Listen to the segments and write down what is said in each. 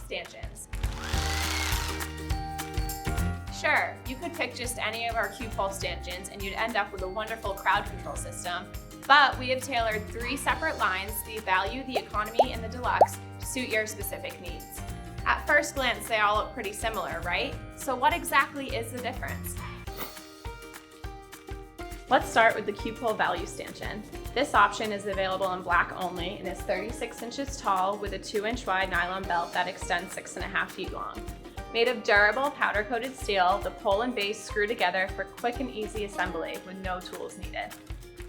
stanchions. Sure, you could pick just any of our QueuePole stanchions and you'd end up with a wonderful crowd control system, but we have tailored 3 separate lines, the value, the economy, and the deluxe, to suit your specific needs. At first glance, they all look pretty similar, right? So what exactly is the difference? Let's start with the QueuePole value stanchion. This option is available in black only and is 36 inches tall with a 2-inch wide nylon belt that extends 6.5 feet long. Made of durable powder-coated steel, the pole and base screw together for quick and easy assembly with no tools needed.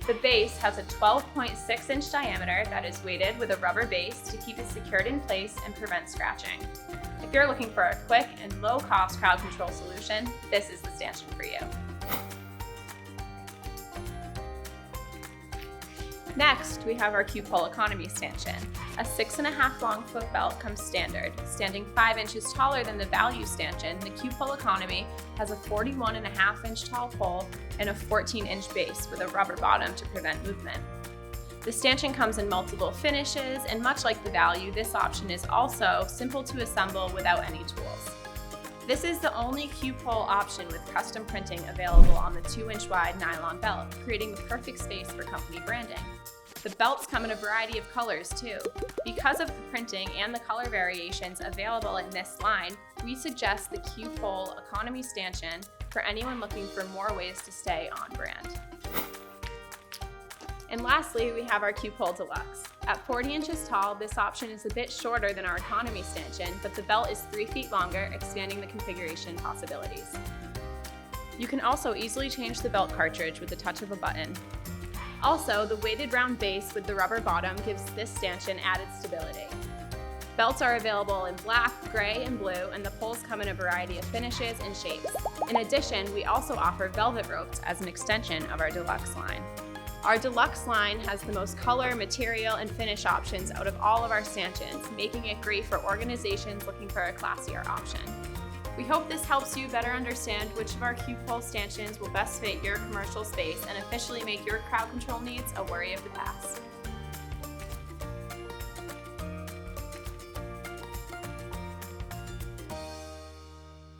The base has a 12.6-inch diameter that is weighted with a rubber base to keep it secured in place and prevent scratching. If you're looking for a quick and low-cost crowd control solution, this is the stanchion for you. Next, we have our QueuePole economy stanchion. A 6.5 long foot belt comes standard. Standing 5 inches taller than the value stanchion, the QueuePole economy has a 41.5-inch tall pole and a 14-inch base with a rubber bottom to prevent movement. The stanchion comes in multiple finishes, and much like the value, this option is also simple to assemble without any tools. This is the only QueuePole option with custom printing available on the 2-inch wide nylon belt, creating the perfect space for company branding. The belts come in a variety of colors too. Because of the printing and the color variations available in this line, we suggest the QueuePole economy stanchion for anyone looking for more ways to stay on brand. And lastly, we have our QueuePole Deluxe. At 40 inches tall, this option is a bit shorter than our economy stanchion, but the belt is 3 feet longer, expanding the configuration possibilities. You can also easily change the belt cartridge with the touch of a button. Also, the weighted round base with the rubber bottom gives this stanchion added stability. Belts are available in black, gray, and blue, and the poles come in a variety of finishes and shapes. In addition, we also offer velvet ropes as an extension of our Deluxe line. Our Deluxe line has the most color, material, and finish options out of all of our stanchions, making it great for organizations looking for a classier option. We hope this helps you better understand which of our QueuePole stanchions will best fit your commercial space and officially make your crowd control needs a worry of the past.